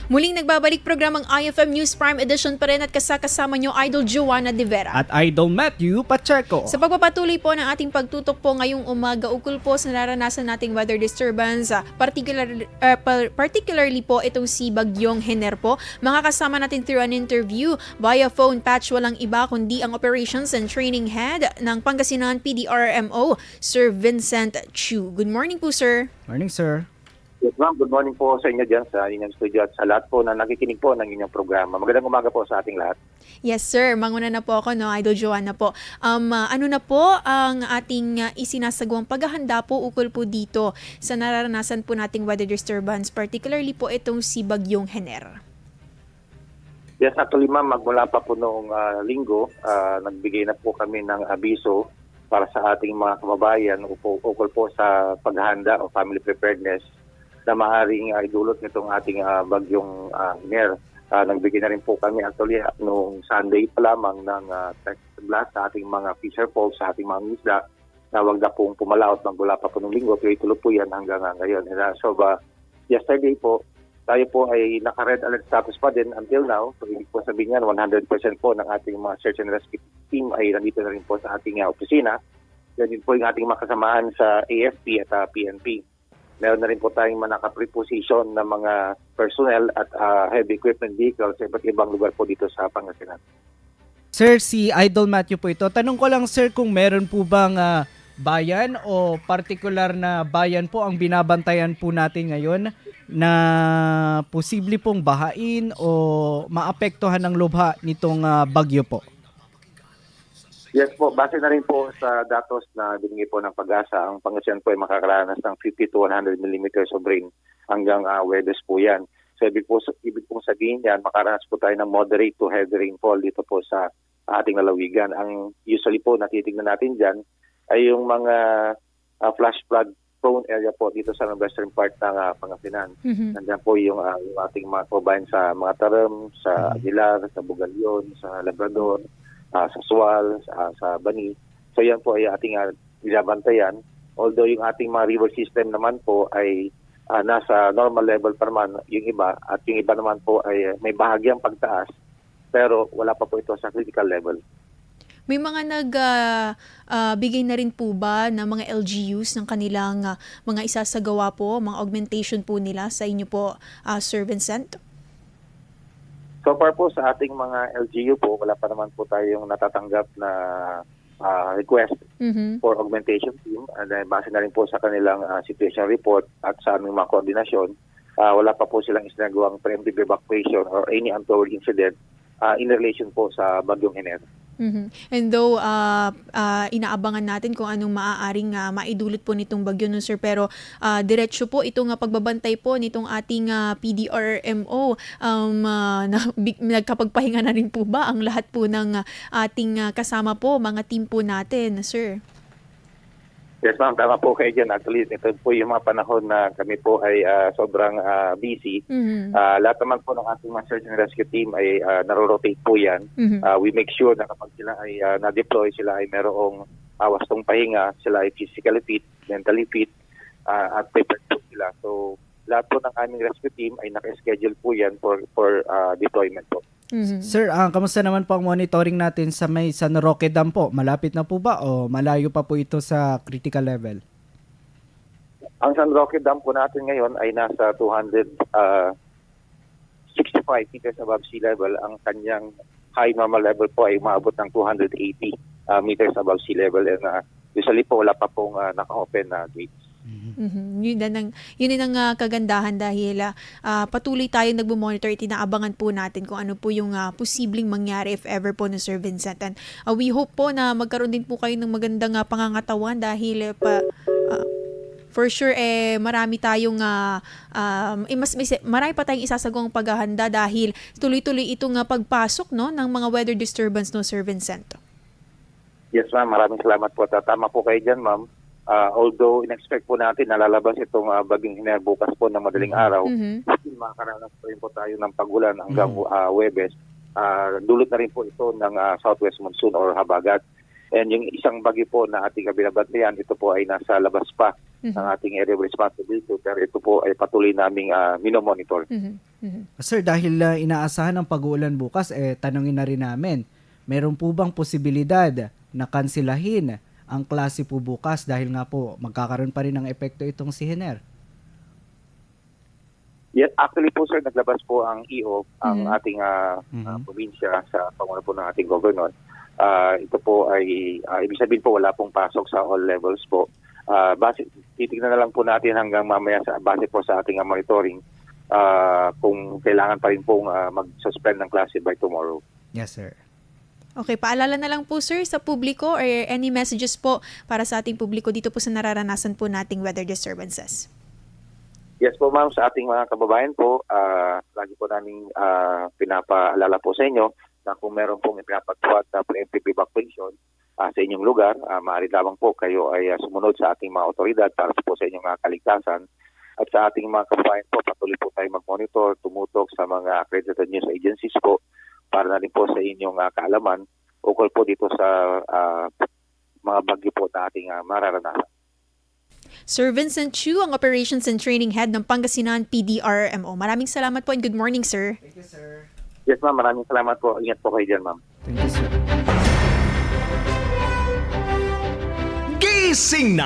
Muling nagbabalik programang IFM News Prime Edition pa rin at kasama nyo Idol Joanna De Vera. At Idol Matthew Pacheco. Sa pagpapatuloy po ng ating pagtutok po ngayong umaga ukol po sa naranasan nating weather disturbance, particularly po itong si Bagyong Hener po. Makakasama natin through an interview via phone patch, walang iba kundi ang Operations and Training Head ng Pangasinan PDRMO, Sir Vincent Chu. Good morning po, sir. Morning, sir. Yes, ma'am. Good morning po sa inyo dyan sa inyong studio at sa lahat po na nakikinig po ng inyong programa. Magandang umaga po sa ating lahat. Yes, sir. Manguna na po ako, no? Idol Joanna po. Ano na po ang ating isinasagawang paghahanda po ukol po dito sa nararanasan po nating weather disturbance, particularly po itong si Bagyong Hener? Yes, actually ma'am, magmula pa po noong linggo, nagbigay na po kami ng abiso para sa ating mga kababayan ukol po sa paghahanda o family preparedness na maaaring idulot nitong ating Bagyong Hener. Nagbigay na rin po kami actually noong Sunday pa lamang ng text blast sa ating mga fisher folks, sa ating mga isda na wag na pong pumalaot magmula pa po noong linggo. Tuloy-tuloy po yan hanggang ngayon. So yesterday po, tayo po ay naka-red alert status pa din until now. So ibig po sabihin yan, 100% po ng ating mga search and rescue team ay nandito na rin po sa ating opisina. Yan din po yung ating makasamahan sa AFP at PNP. Meron na rin po tayong naka-preposition na mga personnel at heavy equipment vehicles sa iba't ibang lugar po dito sa Pangasinan. Sir, si Idol Matthew po ito. Tanong ko lang, sir, kung meron po bang bayan o particular na bayan po ang binabantayan po natin ngayon na posible pong bahain o maapektuhan ng lubha nitong bagyo po? Yes po, base na rin po sa datos na binigay po ng Pag-asa, ang Pangasinan po ay makakaranas ng 50 to 100 millimeters of rain hanggang Huwebes po yan. So ibig pong sabihin yan, makaranas po tayo ng moderate to heavy rainfall dito po sa ating lalawigan. Ang usually po natitignan natin dyan ay yung mga flash flood prone area po dito sa western part ng Pangasinan. Nandiyan po yung ating mga kababayan sa mga Taram, sa Aguilar, sa Bugalyon, sa Labrador, sa Sual, sa Bani. So yan po ay ating binabantayan. Although yung ating mga river system naman po ay nasa normal level pa naman yung iba, at yung iba naman po ay may bahagyang pagtaas, pero wala pa po ito sa critical level. May mga bigay na rin po ba ng mga LGUs ng kanilang mga isasagawa po, mga augmentation po nila sa inyo po, Sir Vincent? So far po sa ating mga LGU po, wala pa naman po tayong natatanggap na request for augmentation team. And then base na rin po sa kanilang situation report at sa aming mga koordinasyon, wala pa po silang isinagawang preemptive evacuation or any untoward incident in relation po sa Bagyong Hener. And though inaabangan natin kung anong maaaring maidulot po nitong bagyo nun, sir, pero diretso po itong pagbabantay po nitong ating PDRMO, nagkapagpahinga na rin po ba ang lahat po ng ating kasama po, mga team po natin, sir? Yes ma'am, tama po kayo dyan. Actually, ito po yung mga panahon na kami po ay sobrang busy. Lahat naman po ng ating mga search and rescue team ay narorotate po yan. We make sure na kapag sila ay na-deploy, sila ay merong wastong pahinga, sila ay physically fit, mentally fit, at prepared po sila. So, lahat po ng aming rescue team ay naka-schedule po yan for deployment po. Sir, kamusta naman po ang monitoring natin sa may San Roque Dam po? Malapit na po ba o malayo pa po ito sa critical level? Ang San Roque Dam po natin ngayon ay nasa 265 meters above sea level. Ang kanyang high normal level po ay umabot ng 280 meters above sea level. And usually po wala pa pong naka-open na gates. Yun ang kagandahan dahil patuloy tayo nagmo-monitor, tinaabangan po natin kung ano po yung posibleng mangyari if ever po na Sir Vincent. And we hope po na magkaroon din po kayo ng magandang pangangatawan dahil for sure marami tayong marami pa tayong isasagawang paghahanda dahil tuloy-tuloy itong pagpasok ng mga weather disturbance, no, Sir Vincent. Yes ma'am, maraming salamat po. Tama po kayo dyan ma'am. Although in-expect po natin na lalabas itong Bagyong Hener bukas po ng madaling araw, makakaranas pa rin po tayo ng pagulan hanggang Huwebes. Dulot na rin po ito ng southwest monsoon or habagat. And yung isang bagyo po na ating binabantayan, ito po ay nasa labas pa ng ating area of responsibility, pero ito po ay patuloy naming minomonitor. Sir, dahil inaasahan ang pag-uulan bukas, tanungin na rin namin, meron po bang posibilidad na kansilahin ang klase po bukas dahil nga po magkakaroon pa rin ng epekto itong si Hener? Yes, actually po sir, naglabas po ang EO, ang ating probinsya sa pangulo po ng ating governor. Ito po ay, ibig sabihin po wala pong pasok sa all levels po. Titignan na lang po natin hanggang mamaya base po sa ating monitoring kung kailangan pa rin pong mag-suspend ng klase by tomorrow. Yes, sir. Okay, paalala na lang po sir sa publiko or any messages po para sa ating publiko dito po sa nararanasan po nating weather disturbances. Yes po ma'am, sa ating mga kababayan po, lagi po namin pinapaalala po sa inyo na kung meron pong ipinapatupad na preemptive evacuation sa inyong lugar, maaari lamang po kayo ay sumunod sa ating mga otoridad para po sa inyong kaligtasan. At sa ating mga kababayan po, patuloy po tayo mag-monitor, tumutok sa mga accredited news agencies po para na rin po sa inyong kaalaman ukol po dito sa mga bagyo po na ating mararanasan. Sir Vincent Chu, ang Operations and Training Head ng Pangasinan PDRMO. Maraming salamat po and good morning, sir. Thank you, sir. Yes ma'am, maraming salamat po. Ingat po kayo dyan ma'am. Thank you, sir. Gising na